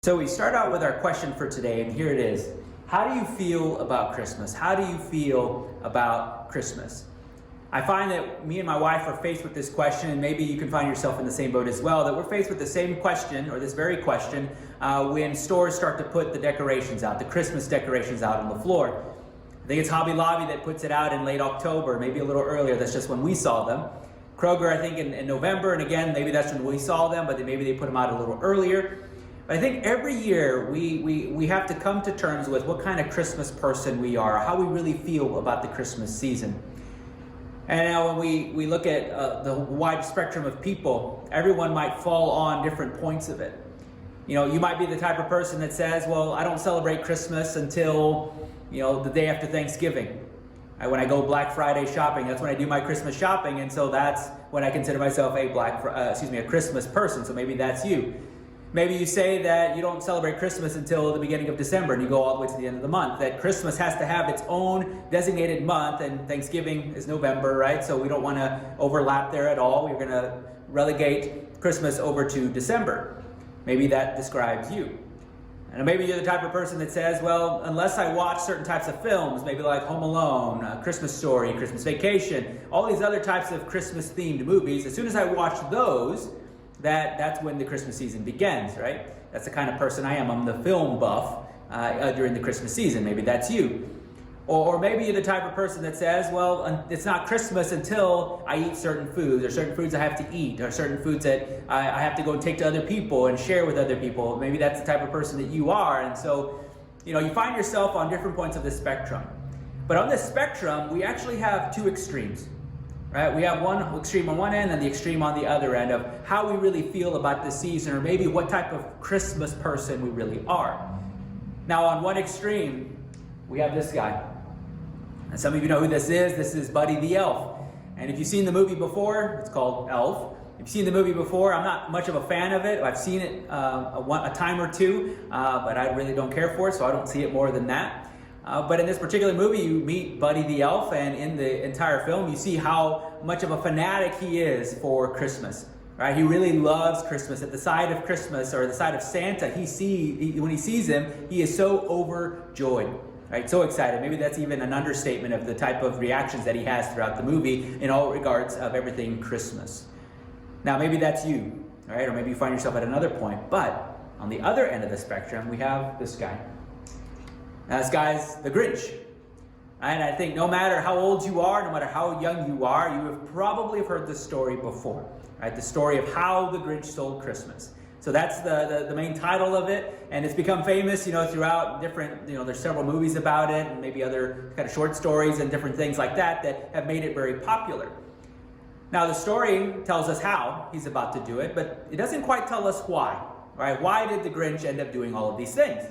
So we start out with our question for today, and here it is. How do you feel about Christmas? How do you feel about Christmas? I find that me and my wife are faced with this question, and maybe you can find yourself in the same boat as well, that we're faced with the same question, or this very question, when stores start to put the decorations out, the Christmas decorations out on the floor. I think it's Hobby Lobby that puts it out in late October, maybe a little earlier. That's just when we saw them. Kroger, I think, in November, and again, maybe that's when we saw them, but maybe they put them out a little earlier. But I think every year we have to come to terms with what kind of Christmas person we are, how we really feel about the Christmas season. And now when we look at the wide spectrum of people, everyone might fall on different points of it. You know, you might be the type of person that says, well, I don't celebrate Christmas until, the day after Thanksgiving. When I go Black Friday shopping, that's when I do my Christmas shopping, and so that's when I consider myself a Christmas person. So maybe that's you. Maybe you say that you don't celebrate Christmas until the beginning of December and you go all the way to the end of the month. That Christmas has to have its own designated month, and Thanksgiving is November, right? So we don't want to overlap there at all. We're going to relegate Christmas over to December. Maybe that describes you. And maybe you're the type of person that says, well, unless I watch certain types of films, maybe like Home Alone, Christmas Story, Christmas Vacation, all these other types of Christmas-themed movies, as soon as I watch those, that's when the Christmas season begins, right? That's the kind of person I am. I'm the film buff during the Christmas season. Maybe that's you. Or maybe you're the type of person that says, well, it's not Christmas until I eat certain foods, or certain foods I have to eat, or certain foods that I have to go and take to other people and share with other people. Maybe that's the type of person that you are. And so, you find yourself on different points of the spectrum. But on this spectrum, we actually have two extremes. Right? We have one extreme on one end and the extreme on the other end of how we really feel about this season, or maybe what type of Christmas person we really are. Now, on one extreme, we have this guy. And some of you know who this is. This is Buddy the Elf. And if you've seen the movie before, it's called Elf. If you've seen the movie before, I'm not much of a fan of it. I've seen it a time or two, but I really don't care for it, so I don't see it more than that. But in this particular movie, you meet Buddy the Elf, and in the entire film, you see how much of a fanatic he is for Christmas. Right? He really loves Christmas. At the side of Christmas, or the side of Santa, when he sees him, he is so overjoyed. Right? So excited. Maybe that's even an understatement of the type of reactions that he has throughout the movie in all regards of everything Christmas. Now, maybe that's you, right? Or maybe you find yourself at another point. But on the other end of the spectrum, we have this guy. Now, this guy's the Grinch. And I think no matter how old you are, no matter how young you are, you have probably heard this story before. Right? The story of how the Grinch stole Christmas. So that's the main title of it, and it's become famous, throughout different, there's several movies about it, and maybe other kind of short stories and different things like that have made it very popular. Now, the story tells us how he's about to do it, but it doesn't quite tell us why, right? Why did the Grinch end up doing all of these things?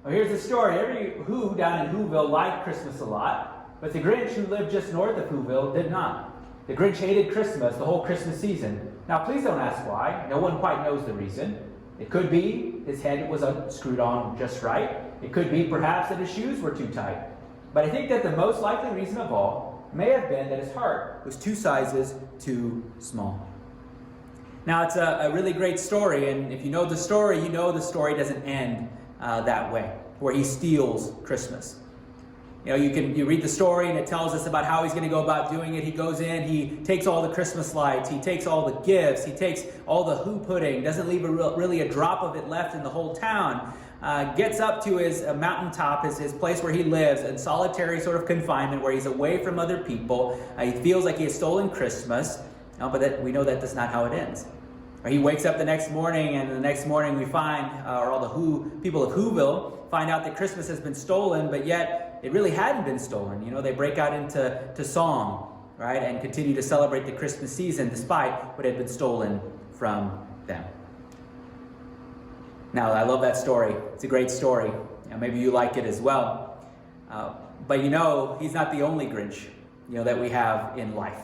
Well, here's the story. Every Who down in Whoville liked Christmas a lot, but the Grinch, who lived just north of Whoville, did not. The Grinch hated Christmas, the whole Christmas season. Now, please don't ask why. No one quite knows the reason. It could be his head was screwed on just right. It could be perhaps that his shoes were too tight. But I think that the most likely reason of all may have been that his heart was 2 sizes too small. Now, it's a really great story, and if you know the story, you know the story doesn't end that way, where he steals Christmas. You read the story, and it tells us about how he's going to go about doing it. He goes in, he takes all the Christmas lights, he takes all the gifts, he takes all the Who pudding, doesn't leave really a drop of it left in the whole town, gets up to his mountaintop, his place where he lives, in solitary sort of confinement, where he's away from other people. He feels like he has stolen Christmas, but we know that that's not how it ends. He wakes up the next morning, and the next morning we find, or all the people of Whoville find out that Christmas has been stolen, but yet it really hadn't been stolen. They break out into song, right, and continue to celebrate the Christmas season despite what had been stolen from them. Now, I love that story. It's a great story. Maybe you like it as well. But he's not the only Grinch, that we have in life.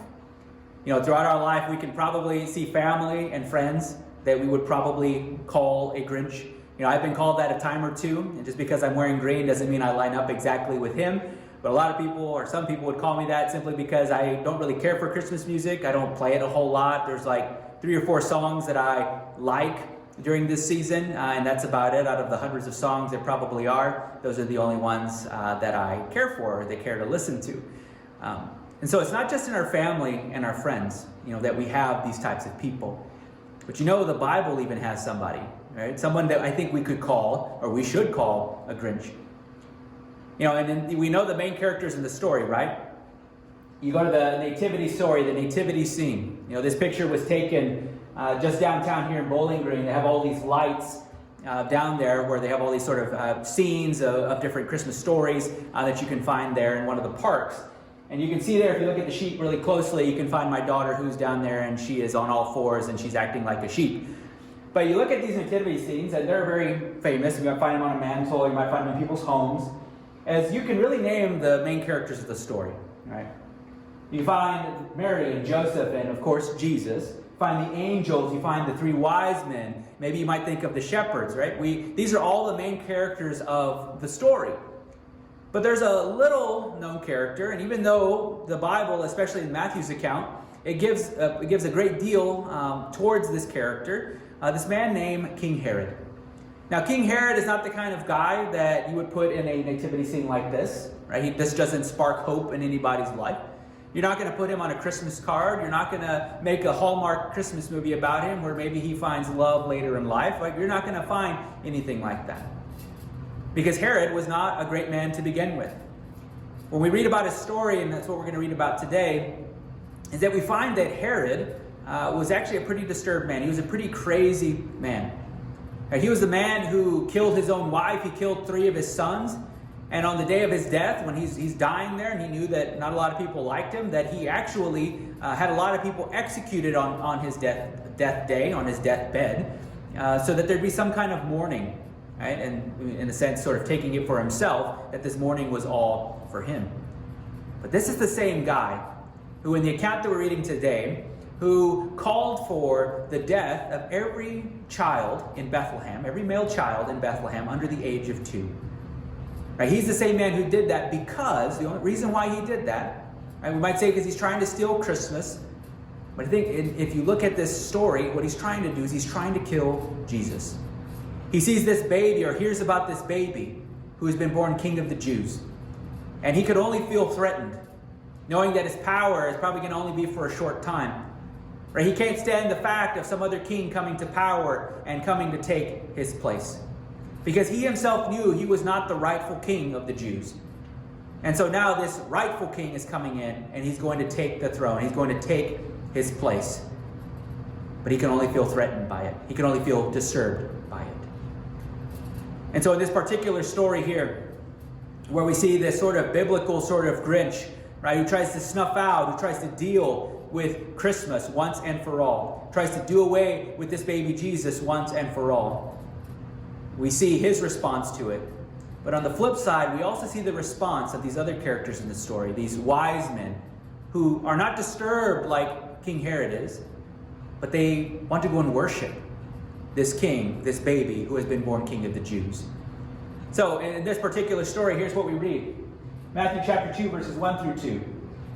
Throughout our life, we can probably see family and friends that we would probably call a Grinch. I've been called that a time or two, and just because I'm wearing green doesn't mean I line up exactly with him. But a lot of people, or some people, would call me that simply because I don't really care for Christmas music. I don't play it a whole lot. There's like 3 or 4 songs that I like, during this season, and that's about it. Out of the hundreds of songs there probably are, those are the only ones that I care for or they care to listen to. And so it's not just in our family and our friends, that we have these types of people. But the Bible even has somebody, right? Someone that I think we could call, or we should call, a Grinch. And then we know the main characters in the story, right? You go to the nativity story, the nativity scene. This picture was taken just downtown here in Bowling Green. They have all these lights down there where they have all these sort of scenes of different Christmas stories that you can find there in one of the parks. And you can see there, if you look at the sheep really closely, you can find my daughter who's down there, and she is on all fours and she's acting like a sheep. But you look at these nativity scenes, and they're very famous. You might find them on a mantle, you might find them in people's homes, as you can really name the main characters of the story, right? You find Mary and Joseph and, of course, Jesus. You find the angels. You find the 3 wise men. Maybe you might think of the shepherds, right? These are all the main characters of the story. But there's a little known character, and even though the Bible, especially in Matthew's account, it gives a great deal towards this character, this man named King Herod. Now, King Herod is not the kind of guy that you would put in a nativity scene like this, right? This doesn't spark hope in anybody's life. You're not going to put him on a Christmas card. You're not going to make a Hallmark Christmas movie about him where maybe he finds love later in life. You're not going to find anything like that. Because Herod was not a great man to begin with. When we read about his story, and that's what we're going to read about today, is that we find that Herod was actually a pretty disturbed man. He was a pretty crazy man. He was the man who killed his own wife. He killed 3 of his sons. And on the day of his death, when he's dying there, and he knew that not a lot of people liked him, that he actually had a lot of people executed on his death day, on his deathbed, so that there'd be some kind of mourning, right? And in a sense, sort of taking it for himself, that this mourning was all for him. But this is the same guy who, in the account that we're reading today, who called for the death of every child in Bethlehem, every male child in Bethlehem under the age of 2. Right? He's the same man who did that because, the only reason why he did that, right, we might say because he's trying to steal Christmas, but I think if you look at this story, what he's trying to do is he's trying to kill Jesus. He sees this baby, or hears about this baby who has been born King of the Jews. And he could only feel threatened, knowing that his power is probably going to only be for a short time. Right? He can't stand the fact of some other king coming to power and coming to take his place. Because he himself knew he was not the rightful king of the Jews. And so now this rightful king is coming in, and he's going to take the throne. He's going to take his place. But he can only feel threatened by it. He can only feel disturbed by it. And so in this particular story here, where we see this sort of biblical sort of Grinch, right, who tries to snuff out, who tries to deal with Christmas once and for all, tries to do away with this baby Jesus once and for all. We see his response to it. But on the flip side, we also see the response of these other characters in the story, these wise men who are not disturbed like King Herod is, but they want to go and worship this king, this baby who has been born King of the Jews. So in this particular story, here's what we read. Matthew chapter 2, verses 1 through 2.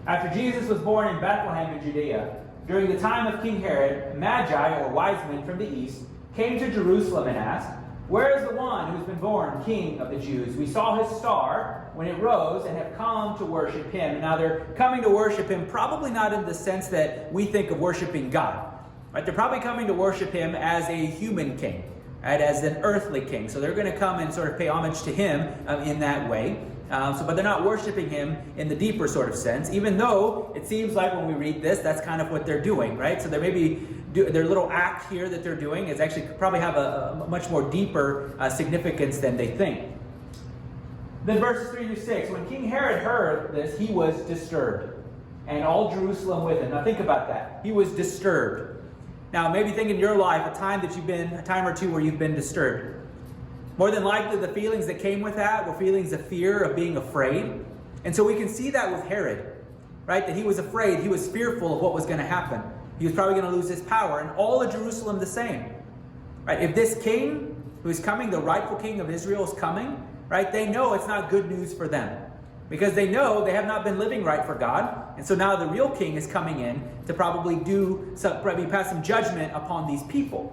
After Jesus was born in Bethlehem in Judea, during the time of King Herod, Magi, or wise men from the east, came to Jerusalem and asked, "Where is the one who has been born King of the Jews? We saw his star when it rose and have come to worship him." And now they're coming to worship him, probably not in the sense that we think of worshiping God. Right? They're probably coming to worship him as a human king, right? As an earthly king. So they're going to come and sort of pay homage to him in that way. But they're not worshiping him in the deeper sort of sense, even though it seems like when we read this, that's kind of what they're doing, right? So there may be their little act here that they're doing is actually probably have a much more deeper significance than they think. Then verses 3 through 6, when King Herod heard this, he was disturbed, and all Jerusalem with him. Now think about that. He was disturbed. Now maybe think in your life a time or two where you've been disturbed. More than likely, the feelings that came with that were feelings of fear, of being afraid. And so we can see that with Herod, right? That he was afraid. He was fearful of what was going to happen. He was probably going to lose his power. And all of Jerusalem the same, right? If this king who is coming, the rightful king of Israel is coming, right? They know it's not good news for them. Because they know they have not been living right for God. And so now the real king is coming in to probably pass some judgment upon these people.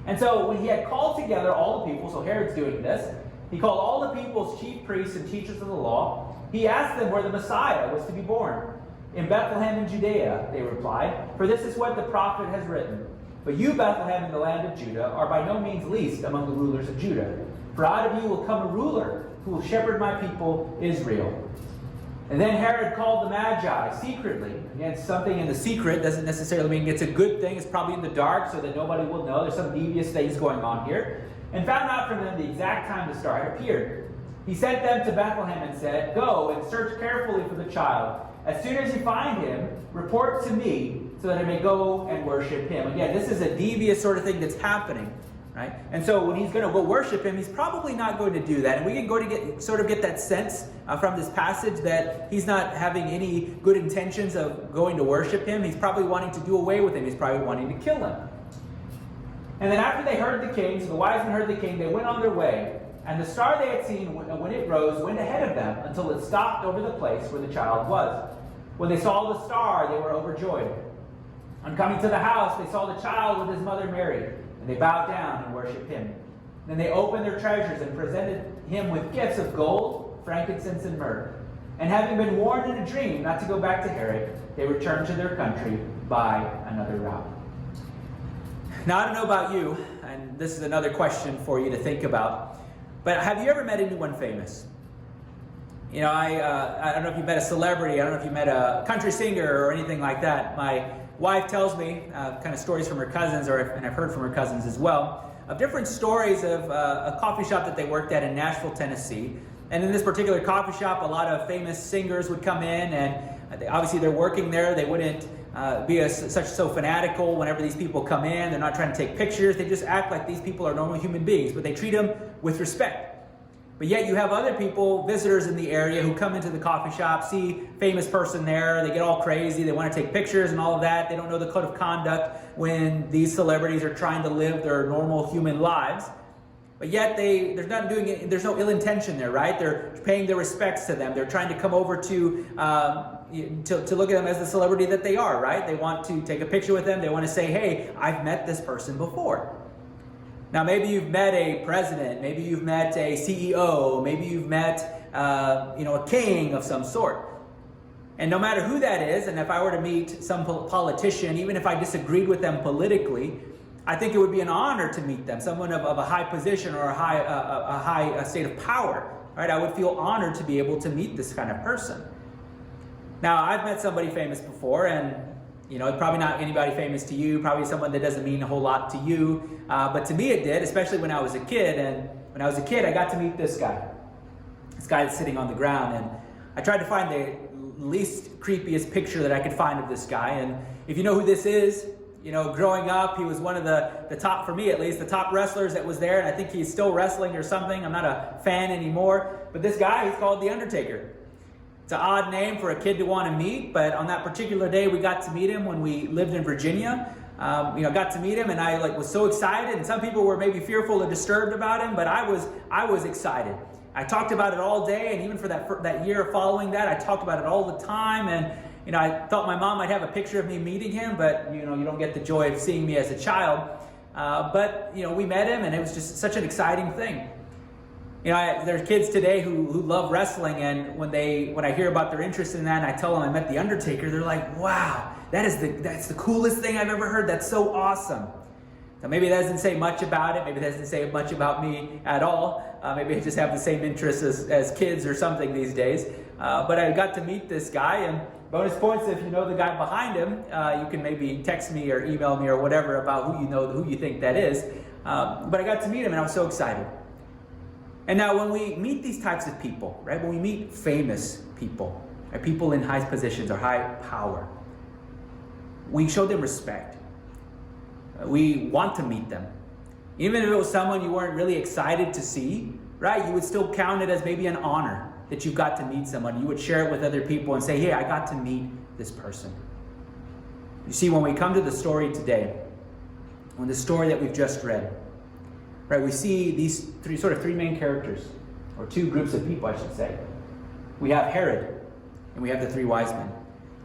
And so when he had called together all the people, so Herod's doing this, he called all the people's chief priests and teachers of the law. He asked them where the Messiah was to be born. In Bethlehem in Judea, they replied, for this is what the prophet has written. But you, Bethlehem, in the land of Judah, are by no means least among the rulers of Judah. For out of you will come a ruler who will shepherd my people Israel. And then Herod called the Magi secretly. Again, something in the secret doesn't necessarily mean it's a good thing. It's probably in the dark so that nobody will know. There's some devious things going on here. And found out from them the exact time the star had appeared. He sent them to Bethlehem and said, go and search carefully for the child. As soon as you find him, report to me so that I may go and worship him. Again, this is a devious sort of thing that's happening. Right? And so when he's going to go worship him, he's probably not going to do that. And we can go to get that sense from this passage that he's not having any good intentions of going to worship him. He's probably wanting to do away with him. He's probably wanting to kill him. And then after they heard the king, so the wise men heard the king, they went on their way. And the star they had seen when it rose went ahead of them until it stopped over the place where the child was. When they saw the star, they were overjoyed. On coming to the house, they saw the child with his mother Mary. And they bowed down and worshipped him. Then they opened their treasures and presented him with gifts of gold, frankincense, and myrrh. And having been warned in a dream not to go back to Herod, they returned to their country by another route. Now, I don't know about you, and this is another question for you to think about, but have you ever met anyone famous? You know, I don't know if you met a celebrity, I don't know if you met a country singer or anything like that. My wife tells me kind of stories from her cousins, and I've heard from her cousins as well, of different stories of a coffee shop that they worked at in Nashville, Tennessee. And in this particular coffee shop, a lot of famous singers would come in, and obviously they're working there. They wouldn't be so fanatical whenever these people come in. They're not trying to take pictures. They just act like these people are normal human beings, but they treat them with respect. But yet you have other people, visitors in the area, who come into the coffee shop, see famous person there, they get all crazy, they want to take pictures and all of that. They don't know the code of conduct when these celebrities are trying to live their normal human lives. But yet they're not doing it, there's no ill intention there, right? They're paying their respects to them. They're trying to come over to look at them as the celebrity that they are, right? They want to take a picture with them. They want to say, hey, I've met this person before. Now, maybe you've met a president, maybe you've met a CEO, maybe you've met, a king of some sort. And no matter who that is, and if I were to meet some politician, even if I disagreed with them politically, I think it would be an honor to meet them, someone of a high position or a high state of power, right? I would feel honored to be able to meet this kind of person. Now, I've met somebody famous before, and probably not anybody famous to you, probably someone that doesn't mean a whole lot to you. But to me it did, especially when I was a kid. And when I was a kid, I got to meet this guy. This guy that's sitting on the ground. And I tried to find the least creepiest picture that I could find of this guy. And if you know who this is, growing up, he was one of the top, for me at least, the top wrestlers that was there. And I think he's still wrestling or something. I'm not a fan anymore. But this guy, he's called The Undertaker. It's an odd name for a kid to want to meet, but on that particular day, we got to meet him when we lived in Virginia. Got to meet him, and I was so excited. And some people were maybe fearful or disturbed about him, but I was excited. I talked about it all day, and even for that year following that, I talked about it all the time. And I thought my mom might have a picture of me meeting him, but you don't get the joy of seeing me as a child. But we met him, and it was just such an exciting thing. There's kids today who love wrestling, and when I hear about their interest in that, and I tell them I met The Undertaker, they're like, wow, that's the coolest thing I've ever heard. That's so awesome. Now, maybe it doesn't say much about it. Maybe it doesn't say much about me at all. Maybe I just have the same interests as kids or something these days. But I got to meet this guy, and bonus points if you know the guy behind him. You can maybe text me or email me or whatever about who you think that is. But I got to meet him, and I was so excited. And now when we meet these types of people, right, when we meet famous people, right, people in high positions or high power, we show them respect. We want to meet them. Even if it was someone you weren't really excited to see, right, you would still count it as maybe an honor that you got to meet someone. You would share it with other people and say, hey, I got to meet this person. You see, when we come to the story today, when the story that we've just read, right, we see these three main characters, or two groups of people, I should say. We have Herod, and we have the three wise men.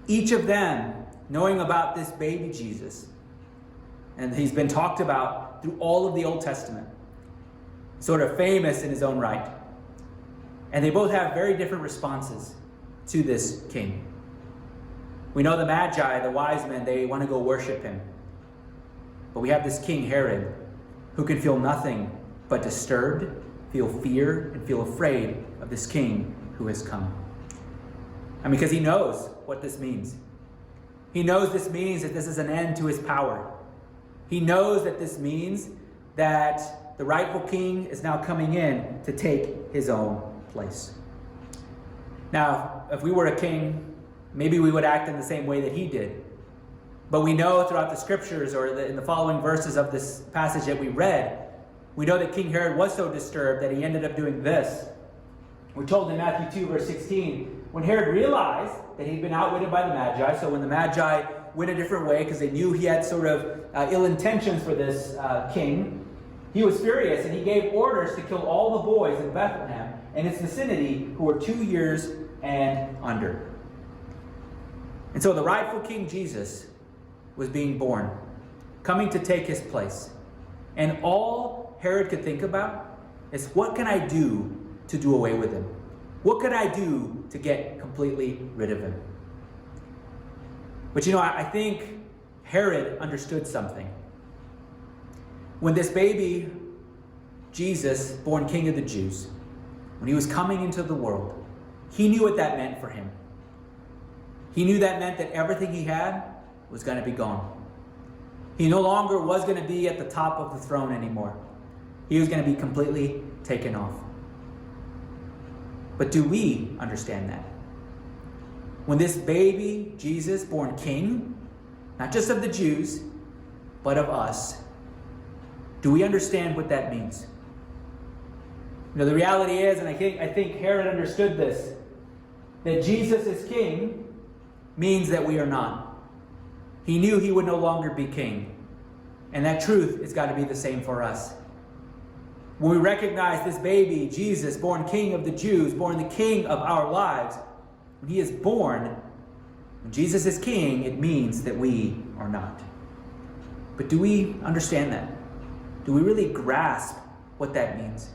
Each of them, knowing about this baby Jesus, And he's been talked about through all of the Old Testament. Sort of famous in his own right. And they both have very different responses to this king. We know the Magi, the wise men, they want to go worship him. But we have this king, Herod, who can feel nothing but disturbed, feel fear, and feel afraid of this king who has come. And because he knows what this means. He knows this means that this is an end to his power. He knows that this means that the rightful king is now coming in to take his own place. Now, if we were a king, maybe we would act in the same way that he did. But we know throughout the scriptures, or in the following verses of this passage that we read, we know that King Herod was so disturbed that he ended up doing this. We're told in Matthew 2, verse 16, when Herod realized that he'd been outwitted by the Magi, so when the Magi went a different way because they knew he had sort of ill intentions for this king, he was furious and he gave orders to kill all the boys in Bethlehem and its vicinity who were 2 years and under. And so the rightful King Jesus was being born, coming to take his place. And all Herod could think about is, what can I do to do away with him? What could I do to get completely rid of him? But I think Herod understood something. When this baby, Jesus, born King of the Jews, when he was coming into the world, he knew what that meant for him. He knew that meant that everything he had was going to be gone. He no longer was going to be at the top of the throne anymore. He was going to be completely taken off. But do we understand that? When this baby, Jesus, born king, not just of the Jews, but of us, do we understand what that means? The reality is, and I think Herod understood this, that Jesus is king means that we are not. He knew he would no longer be king. And that truth has got to be the same for us. When we recognize this baby, Jesus, born King of the Jews, born the King of our lives, when he is born, when Jesus is king, it means that we are not. But do we understand that? Do we really grasp what that means?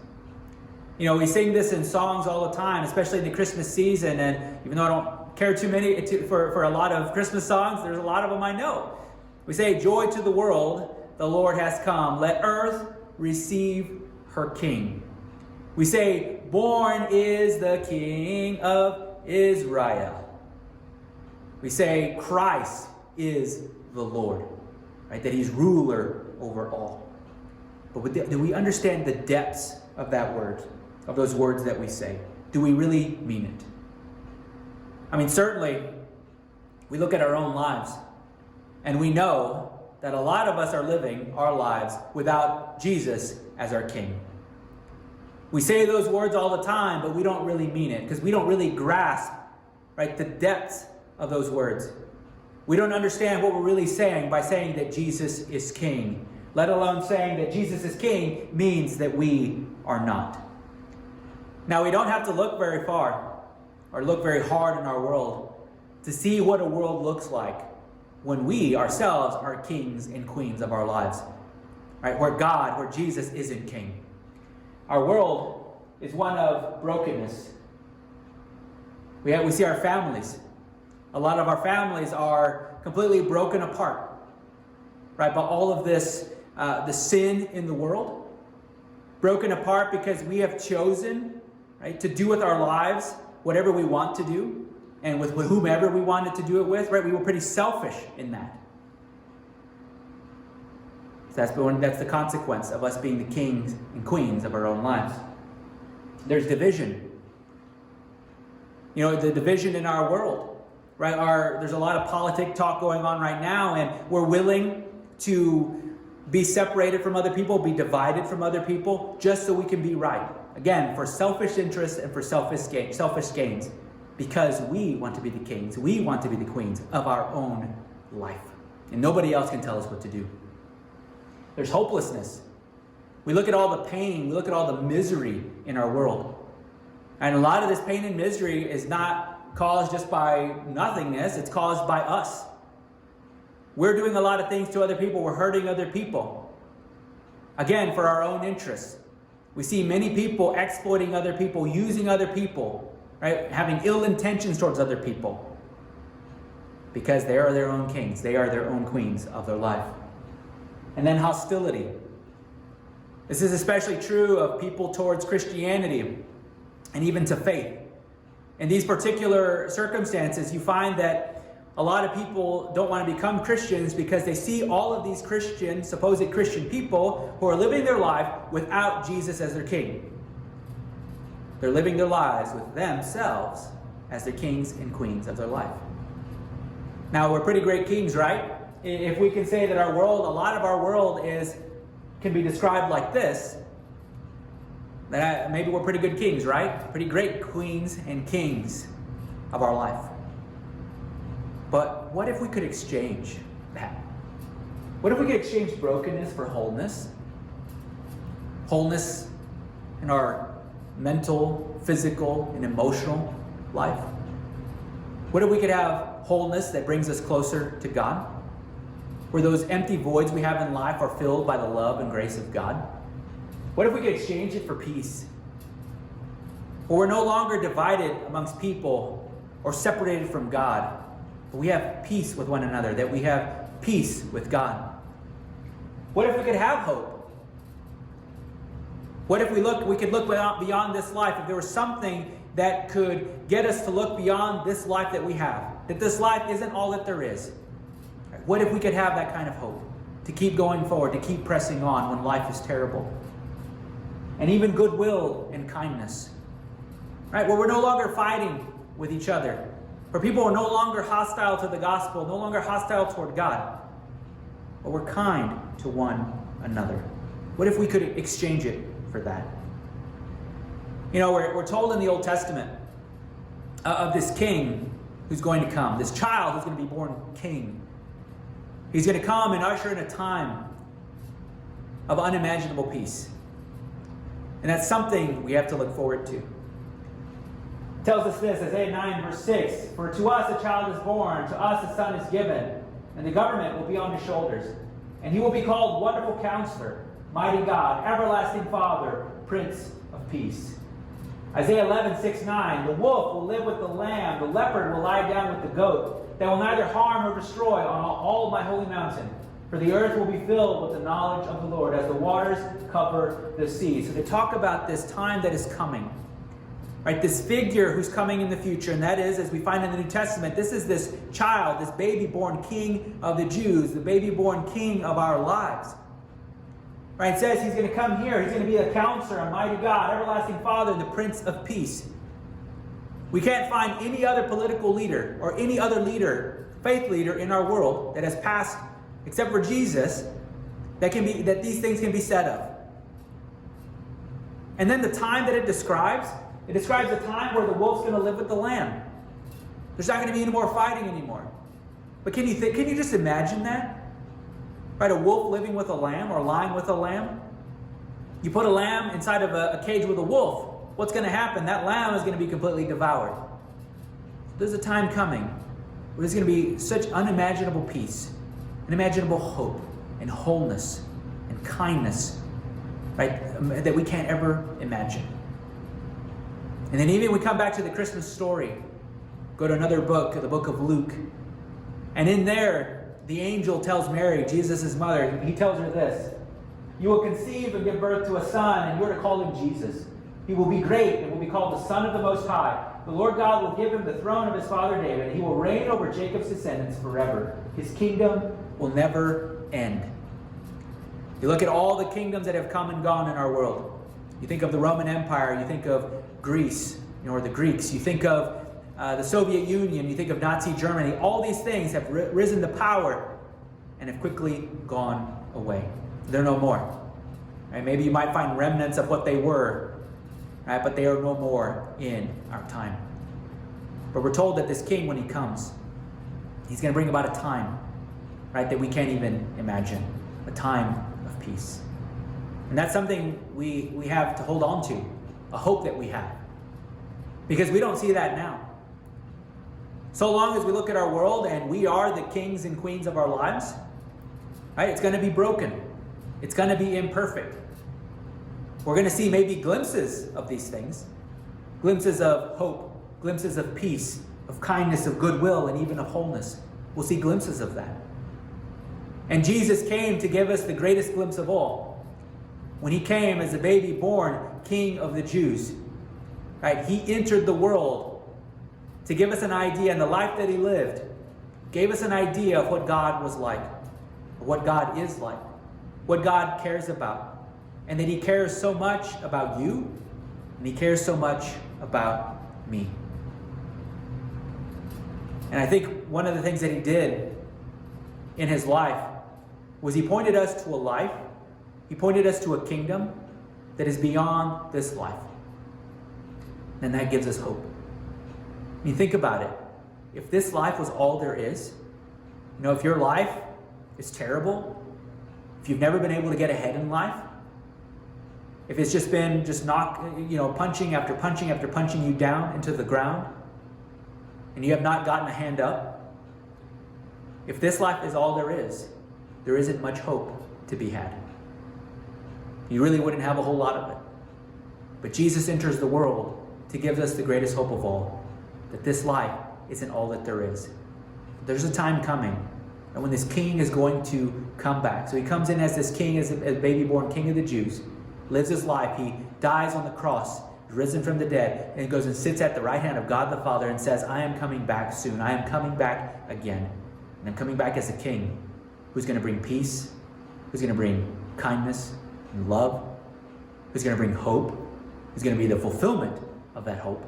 We sing this in songs all the time, especially in the Christmas season, and even though I don't care too many for a lot of Christmas songs, there's a lot of them I know. We say, joy to the world, the Lord has come. Let earth receive her king. We say, born is the King of Israel. We say, Christ is the Lord, right? That he's ruler over all. But do we understand the depths of that word, of those words that we say? Do we really mean it? Certainly, we look at our own lives, and we know that a lot of us are living our lives without Jesus as our king. We say those words all the time, but we don't really mean it because we don't really grasp, right, the depths of those words. We don't understand what we're really saying by saying that Jesus is king, let alone saying that Jesus is king means that we are not. Now, we don't have to look very far or look very hard in our world to see what a world looks like when we ourselves are kings and queens of our lives, right? Where Jesus isn't king. Our world is one of brokenness. We see our families. A lot of our families are completely broken apart, right? By all of this, the sin in the world. Broken apart because we have chosen, right, to do with our lives whatever we want to do, and with whomever we wanted to do it with, right? We were pretty selfish in that. So that's the consequence of us being the kings and queens of our own lives. There's division. The division in our world, right? There's a lot of politic talk going on right now, and we're willing to be separated from other people, be divided from other people, just so we can be right. Again, for selfish interests and for selfish gains. Because we want to be the kings, we want to be the queens of our own life. And nobody else can tell us what to do. There's hopelessness. We look at all the pain, we look at all the misery in our world. And a lot of this pain and misery is not caused just by nothingness, it's caused by us. We're doing a lot of things to other people. We're hurting other people. Again, for our own interests. We see many people exploiting other people, using other people, right? Having ill intentions towards other people. Because they are their own kings. They are their own queens of their life. And then hostility. This is especially true of people towards Christianity and even to faith. In these particular circumstances, you find that a lot of people don't want to become Christians because they see all of these Christian, supposed Christian people who are living their life without Jesus as their king. They're living their lives with themselves as the kings and queens of their life. Now, we're pretty great kings, right? If we can say that our world, a lot of our world can be described like this, then maybe we're pretty good kings, right? Pretty great queens and kings of our life. But what if we could exchange that? What if we could exchange brokenness for wholeness? Wholeness in our mental, physical, and emotional life? What if we could have wholeness that brings us closer to God? Where those empty voids we have in life are filled by the love and grace of God? What if we could exchange it for peace? Where we're no longer divided amongst people or separated from God, but we have peace with one another, that we have peace with God. What if we could have hope? What if we could look beyond this life? If there was something that could get us to look beyond this life that we have, that this life isn't all that there is. What if we could have that kind of hope to keep going forward, to keep pressing on when life is terrible? And even goodwill and kindness. Right? Where we're no longer fighting with each other. Where people are no longer hostile to the gospel, no longer hostile toward God. But we're kind to one another. What if we could exchange it for that? You know, we're told in the Old Testament of this king who's going to come. This child who's going to be born king. He's going to come and usher in a time of unimaginable peace. And that's something we have to look forward to. It tells us this, Isaiah 9, verse 6. For to us a child is born, to us a son is given, and the government will be on his shoulders. And he will be called Wonderful Counselor, Mighty God, Everlasting Father, Prince of Peace. Isaiah 11, 6, 9. The wolf will live with the lamb, the leopard will lie down with the goat. They will neither harm nor destroy on all my holy mountain. For the earth will be filled with the knowledge of the Lord as the waters cover the sea. So they talk about this time that is coming. Right, this figure who's coming in the future, and that is, as we find in the New Testament, this is this child, this baby born king of the Jews, the baby born king of our lives. Right, it says he's going to come here, he's going to be a counselor, a mighty God, everlasting Father, and the Prince of Peace. We can't find any other political leader or any other leader, faith leader in our world that has passed, except for Jesus, that these things can be said of. And then the time that it describes a time where the wolf's going to live with the lamb. There's not going to be any more fighting anymore. But can you just imagine that? Right, a wolf living with a lamb or lying with a lamb? You put a lamb inside of a cage with a wolf. What's going to happen? That lamb is going to be completely devoured. There's a time coming where there's going to be such unimaginable peace, unimaginable hope, and wholeness, and kindness, right, that we can't ever imagine. And then even we come back to the Christmas story, go to another book, the book of Luke. And in there, the angel tells Mary, Jesus' mother, he tells her this: you will conceive and give birth to a son, and you are to call him Jesus. He will be great and will be called the Son of the Most High. The Lord God will give him the throne of his father David, and he will reign over Jacob's descendants forever. His kingdom will never end. You look at all the kingdoms that have come and gone in our world. You think of the Roman Empire, you think of Greece, or the Greeks, you think of the Soviet Union, you think of Nazi Germany. All these things have risen to power and have quickly gone away. They're no more. Right? Maybe you might find remnants of what they were, right? But they are no more in our time. But we're told that this king, when he comes, he's going to bring about a time, right, that we can't even imagine, a time of peace. And that's something we have to hold on to, a hope that we have. Because we don't see that now. So long as we look at our world and we are the kings and queens of our lives, right? It's going to be broken. It's going to be imperfect. We're going to see maybe glimpses of these things, glimpses of hope, glimpses of peace, of kindness, of goodwill, and even of wholeness. We'll see glimpses of that. And Jesus came to give us the greatest glimpse of all. When he came as a baby born King of the Jews, right? He entered the world to give us an idea, and the life that he lived gave us an idea of what God was like, what God is like, what God cares about, and that he cares so much about you, and he cares so much about me. And I think one of the things that he did in his life was he pointed us to a life, he pointed us to a kingdom that is beyond this life. And that gives us hope. I mean, think about it. If this life was all there is, if your life is terrible, if you've never been able to get ahead in life, if it's just been punching after punching after punching you down into the ground, and you have not gotten a hand up, if this life is all there isn't much hope to be had. You really wouldn't have a whole lot of it. But Jesus enters the world to give us the greatest hope of all, that this life isn't all that there is. There's a time coming, and when this king is going to come back. So he comes in as this king, as a baby born king of the Jews, lives his life, he dies on the cross, risen from the dead, and goes and sits at the right hand of God the Father and says, I am coming back soon. I am coming back again. And I'm coming back as a king who's going to bring peace, who's going to bring kindness and love, who's going to bring hope, who's going to be the fulfillment of that hope,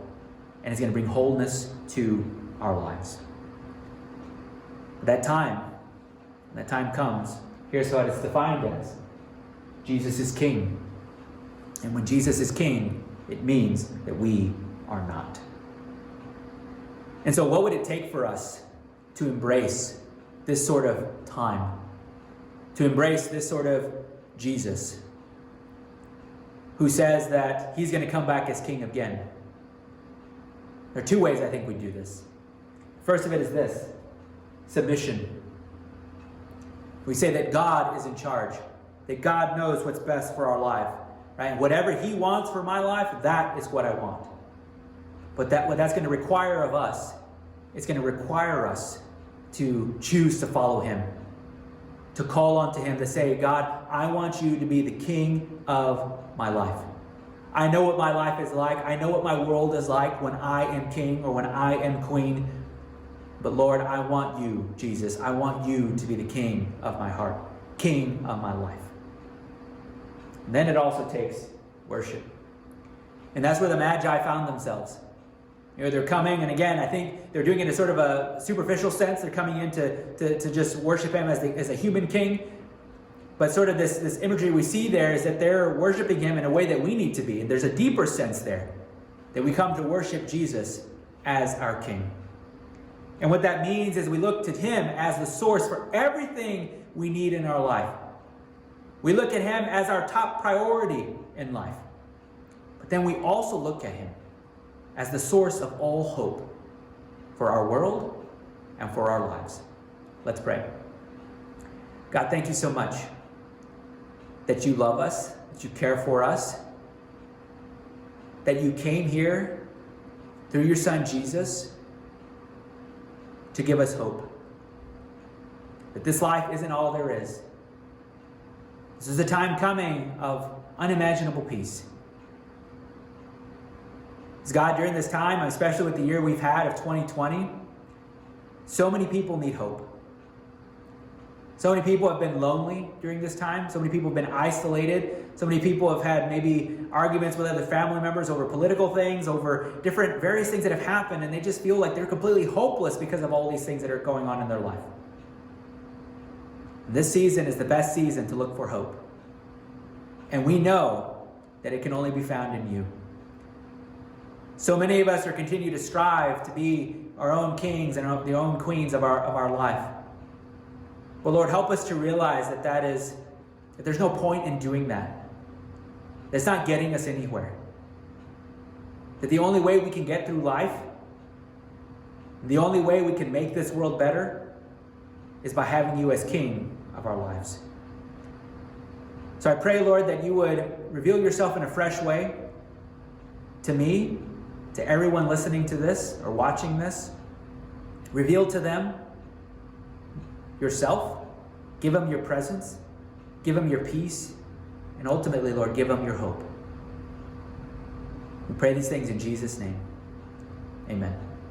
and is going to bring wholeness to our lives. When that time comes, here's what it's defined as. Jesus is king. And when Jesus is king, it means that we are not. And so what would it take for us to embrace this sort of time? To embrace this sort of Jesus, who says that he's going to come back as king again? There are two ways I think we do this. First of it is this: submission. We say that God is in charge, that God knows what's best for our life, right? Whatever he wants for my life, that is what I want. But what that's going to require of us, it's going to require us to choose to follow him, to call on to him, to say, God, I want you to be the king of my life. I know what my life is like. I know what my world is like when I am king or when I am queen. But Lord, I want you, Jesus. I want you to be the king of my heart, king of my life. And then it also takes worship. And that's where the Magi found themselves. They're coming, and again, I think they're doing it in sort of a superficial sense. They're coming in to just worship him as a human king. But sort of this imagery we see there is that they're worshiping him in a way that we need to be. And there's a deeper sense there, that we come to worship Jesus as our king. And what that means is we look to him as the source for everything we need in our life. We look at him as our top priority in life. But then we also look at him as the source of all hope for our world and for our lives. Let's pray. God, thank you so much that you love us, that you care for us, that you came here through your son Jesus to give us hope. That this life isn't all there is. This is a time coming of unimaginable peace. God, during this time, especially with the year we've had of 2020, so many people need hope. So many people have been lonely during this time. So many people have been isolated. So many people have had maybe arguments with other family members over political things, over different various things that have happened, and they just feel like they're completely hopeless because of all these things that are going on in their life. And this season is the best season to look for hope. And we know that it can only be found in you. So many of us are continue to strive to be our own kings and our own queens of our life. But Lord, help us to realize that there's no point in doing that. That's not getting us anywhere. That the only way we can get through life The only way we can make this world better is by having you as King of our lives. So I pray, Lord, that you would reveal yourself in a fresh way to me, to everyone listening to this or watching this. Reveal to them yourself. Give them your presence. Give them your peace. And ultimately, Lord, give them your hope. We pray these things in Jesus' name. Amen.